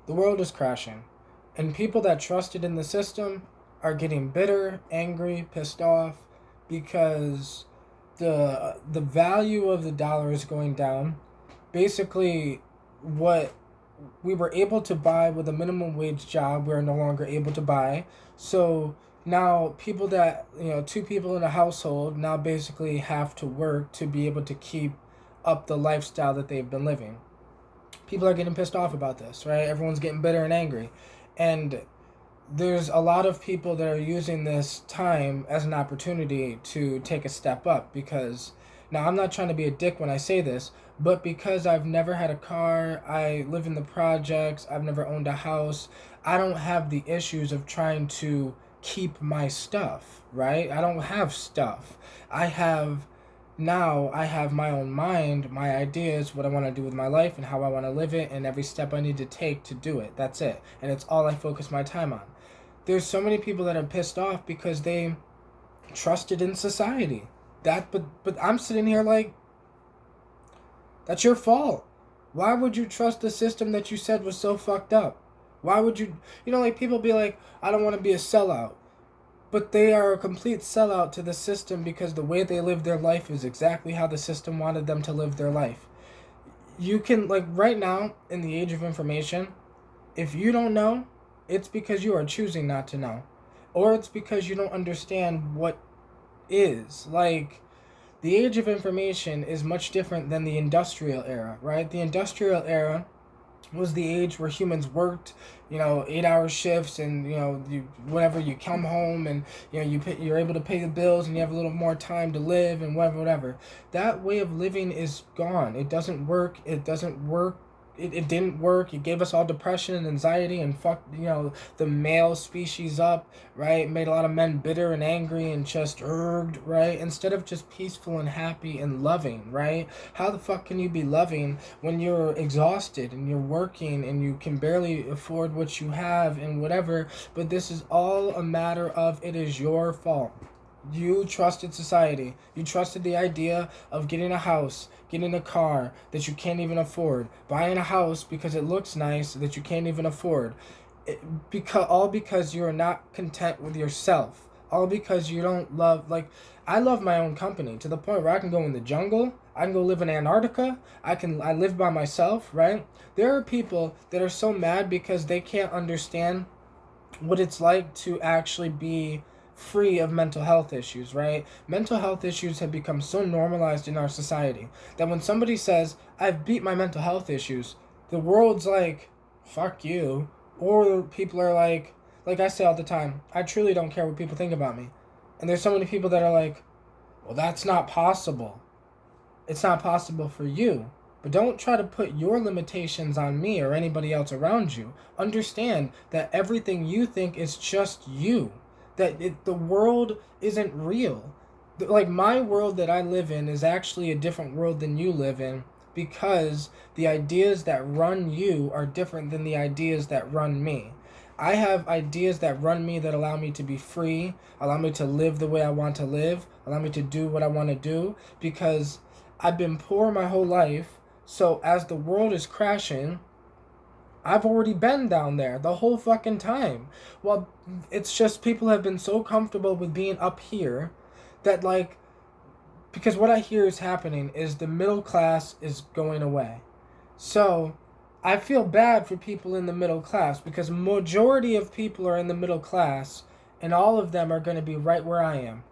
The world is crashing, and people that trusted in the system are getting bitter, angry, pissed off because the value of the dollar is going down. Basically, what we were able to buy with a minimum wage job, we're no longer able to buy. So now people that, two people in a household now basically have to work to be able to keep up the lifestyle that they've been living. People are getting pissed off about this, right? Everyone's getting bitter and angry. And there's a lot of people that are using this time as an opportunity to take a step up because now I'm not trying to be a dick when I say this, but because I've never had a car, I live in the projects, I've never owned a house, I don't have the issues of trying to keep my stuff, right? I don't have stuff. I have my own mind, my ideas, what I want to do with my life and how I want to live it and every step I need to take to do it. That's it. And it's all I focus my time on. There's so many people that are pissed off because they trusted in society. But I'm sitting here like, that's your fault. Why would you trust the system that you said was so fucked up? Why would you, like people be like, I don't want to be a sellout. But they are a complete sellout to the system because the way they live their life is exactly how the system wanted them to live their life. You can, like, right now, in the age of information, if you don't know, it's because you are choosing not to know. Or it's because you don't understand what is. Like, the age of information is much different than the industrial era, right? The industrial era was the age where humans worked, 8-hour shifts, and you come home and you're able to pay the bills and you have a little more time to live and whatever. That way of living is gone. It doesn't work. It didn't work. It gave us all depression and anxiety and fucked, the male species up, right? Made a lot of men bitter and angry and just urged, right? Instead of just peaceful and happy and loving, right? How the fuck can you be loving when you're exhausted and you're working and you can barely afford what you have and whatever? But this is all a matter of it is your fault. You trusted society. You trusted the idea of getting a house, getting a car that you can't even afford, buying a house because it looks nice that you can't even afford. All because you're not content with yourself. All because you don't love, like, I love my own company to the point where I can go in the jungle, I can go live in Antarctica, I live by myself, right? There are people that are so mad because they can't understand what it's like to actually be free of mental health issues, right? Mental health issues have become so normalized in our society that when somebody says, I've beat my mental health issues, the world's like, fuck you. Or people are like I say all the time, I truly don't care what people think about me. And there's so many people that are like, well, that's not possible. It's not possible for you. But don't try to put your limitations on me or anybody else around you. Understand that everything you think is just you. The world isn't real. Like, my world that I live in is actually a different world than you live in because the ideas that run you are different than the ideas that run me. I have ideas that run me that allow me to be free, allow me to live the way I want to live, allow me to do what I want to do because I've been poor my whole life. So as the world is crashing, I've already been down there the whole fucking time. Well, it's just people have been so comfortable with being up here that, like, because what I hear is happening is the middle class is going away. So I feel bad for people in the middle class because majority of people are in the middle class and all of them are going to be right where I am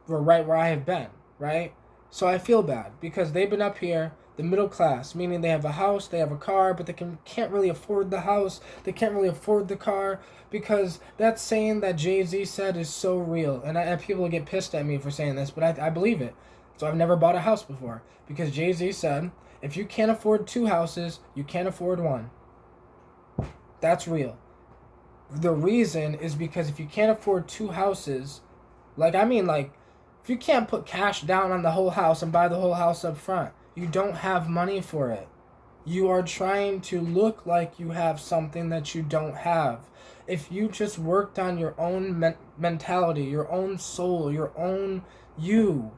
or right where I have been, right? So I feel bad because they've been up here, the middle class, meaning they have a house, they have a car, but they can't really afford the house, they can't really afford the car, because that saying that Jay-Z said is so real. And people get pissed at me for saying this, but I believe it. So I've never bought a house before because Jay-Z said, if you can't afford two houses, you can't afford one. That's real. The reason is because if you can't afford two houses, like, if you can't put cash down on the whole house and buy the whole house up front, you don't have money for it. You are trying to look like you have something that you don't have. If you just worked on your own mentality, your own soul, your own you,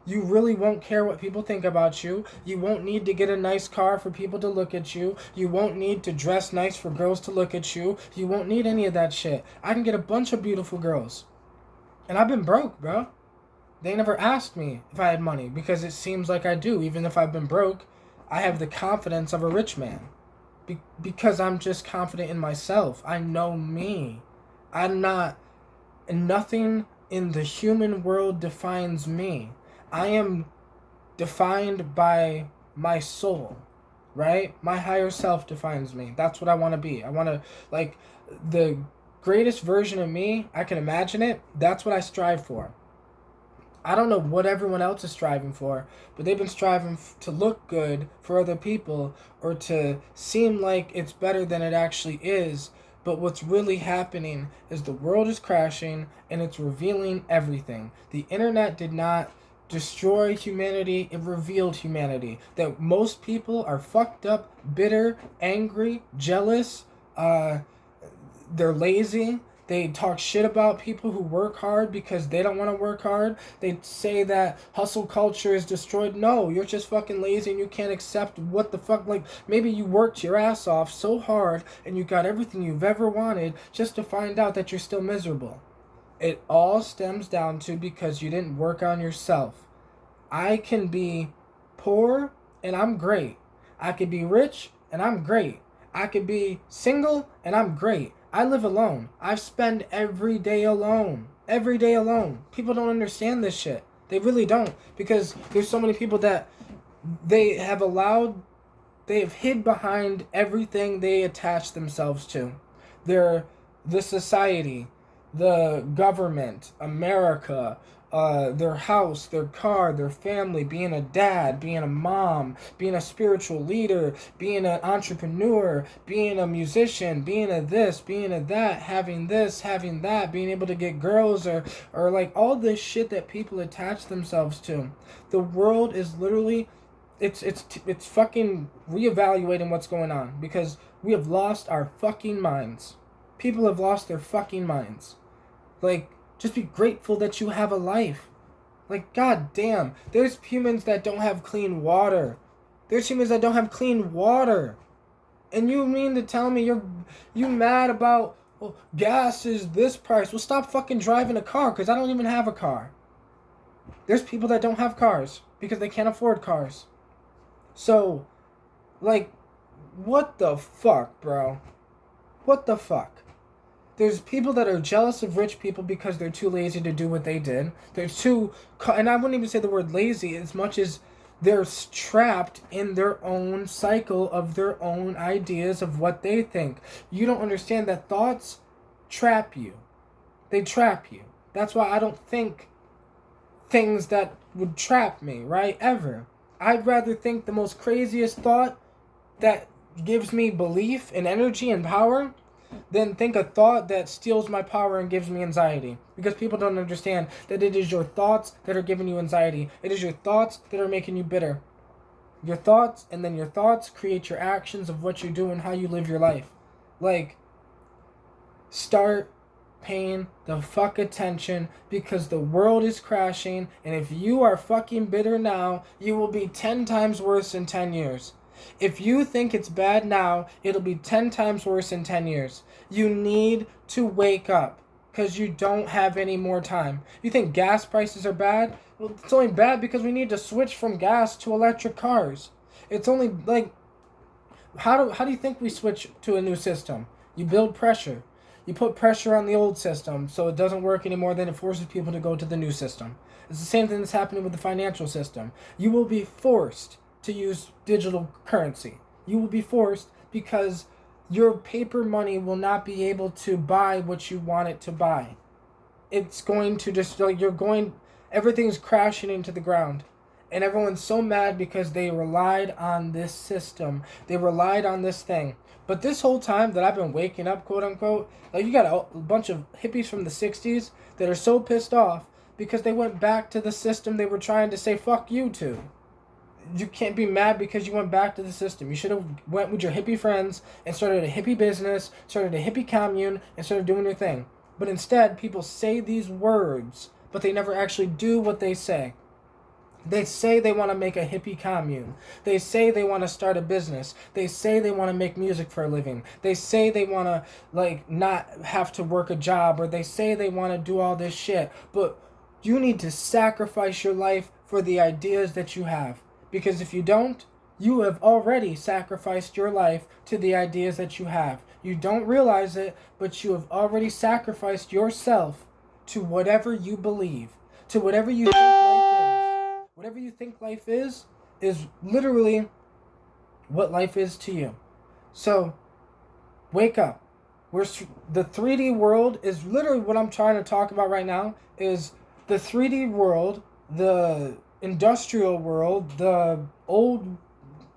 You really won't care what people think about you. You won't need to get a nice car for people to look at you. You won't need to dress nice for girls to look at you. You won't need any of that shit. I can get a bunch of beautiful girls. And I've been broke, bro. They never asked me if I had money because it seems like I do. Even if I've been broke, I have the confidence of a rich man. Because I'm just confident in myself. I know me. I'm not... Nothing in the human world defines me. I am defined by my soul, right? My higher self defines me. That's what I want to be. I want to, like, the greatest version of me, I can imagine it. That's what I strive for. I don't know what everyone else is striving for, but they've been striving to look good for other people or to seem like it's better than it actually is. But what's really happening is the world is crashing and it's revealing everything. The internet did not destroy humanity, it revealed humanity. That most people are fucked up, bitter, angry, jealous, they're lazy. They talk shit about people who work hard because they don't want to work hard. They say that hustle culture is destroyed. No, you're just fucking lazy and you can't accept what the fuck. Like, maybe you worked your ass off so hard and you got everything you've ever wanted just to find out that you're still miserable. It all stems down to because you didn't work on yourself. I can be poor and I'm great. I could be rich and I'm great. I could be single and I'm great. I live alone. I spend every day alone. Every day alone. People don't understand this shit. They really don't. Because there's so many people that they have hid behind everything they attach themselves to. They're the society, the government, America, their house, their car, their family, being a dad, being a mom, being a spiritual leader, being an entrepreneur, being a musician, being a this, being a that, having this, having that, being able to get girls or like all this shit that people attach themselves to. The world is literally it's fucking reevaluating what's going on because we have lost our fucking minds. People have lost their fucking minds. Like, just be grateful that you have a life. Like, god damn. There's humans that don't have clean water. There's humans that don't have clean water. And you mean to tell me you mad about, well, gas is this price. Well, stop fucking driving a car because I don't even have a car. There's people that don't have cars because they can't afford cars. So, like, what the fuck, bro? What the fuck? There's people that are jealous of rich people because they're too lazy to do what they did. They're too, and I wouldn't even say the word lazy as much as they're trapped in their own cycle of their own ideas of what they think. You don't understand that thoughts trap you. They trap you. That's why I don't think things that would trap me, right? Ever. I'd rather think the most craziest thought that gives me belief and energy and power than think a thought that steals my power and gives me anxiety. Because people don't understand that it is your thoughts that are giving you anxiety. It is your thoughts that are making you bitter. Your thoughts, and then your thoughts create your actions of what you do and how you live your life. Like, start paying the fuck attention because the world is crashing, and if you are fucking bitter now, you will be 10 times worse in 10 years. If you think it's bad now, it'll be 10 times worse in 10 years. You need to wake up because you don't have any more time. You think gas prices are bad? Well, it's only bad because we need to switch from gas to electric cars. It's only like, how do you think we switch to a new system? You build pressure. You put pressure on the old system so it doesn't work anymore, then it forces people to go to the new system. It's the same thing that's happening with the financial system. You will be forced to use digital currency. You will be forced because your paper money will not be able to buy what you want it to buy. It's going to just, like, everything's crashing into the ground. And everyone's so mad because they relied on this system. They relied on this thing. But this whole time that I've been waking up, quote unquote, like, you got a bunch of hippies from the 60s that are so pissed off because they went back to the system they were trying to say fuck you to. You can't be mad because you went back to the system. You should have went with your hippie friends and started a hippie business, started a hippie commune, and started doing your thing. But instead, people say these words, but they never actually do what they say. They say they want to make a hippie commune. They say they want to start a business. They say they want to make music for a living. They say they want to, like, not have to work a job, or they say they want to do all this shit. But you need to sacrifice your life for the ideas that you have. Because if you don't, you have already sacrificed your life to the ideas that you have. You don't realize it, but you have already sacrificed yourself to whatever you believe, to whatever you think life is. Whatever you think life is literally what life is to you. So, wake up. The 3D world is literally what I'm trying to talk about right now, is the 3D world, the industrial world, the old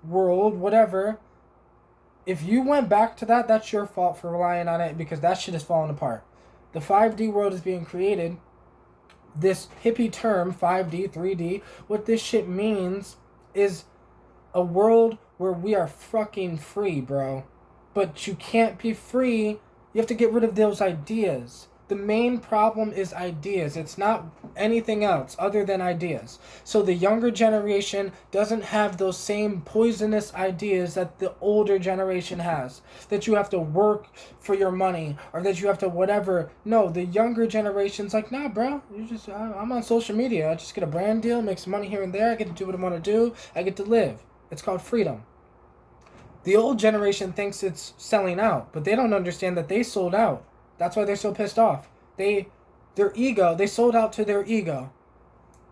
world, whatever. If you went back to that, that's your fault for relying on it, because that shit is falling apart. The 5D world is being created. This hippie term, 5D, 3D, what this shit means is a world where we are fucking free, bro. But you can't be free. You have to get rid of those ideas. The main problem is ideas. It's not anything else other than ideas. So the younger generation doesn't have those same poisonous ideas that the older generation has. That you have to work for your money, or that you have to whatever. No, the younger generation's like, nah, bro. I'm on social media. I just get a brand deal, make some money here and there. I get to do what I want to do. I get to live. It's called freedom. The old generation thinks it's selling out, but they don't understand that they sold out. That's why they're so pissed off. They sold out to their ego.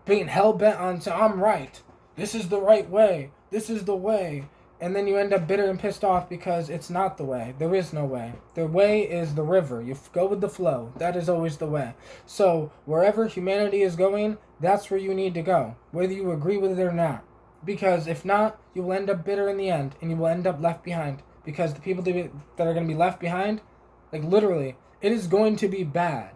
Being hell-bent on saying, I'm right. This is the right way. This is the way. And then you end up bitter and pissed off because it's not the way. There is no way. The way is the river. You go with the flow. That is always the way. So wherever humanity is going, that's where you need to go, whether you agree with it or not. Because if not, you will end up bitter in the end, and you will end up left behind. Because the people that are going to be left behind, like literally, it is going to be bad.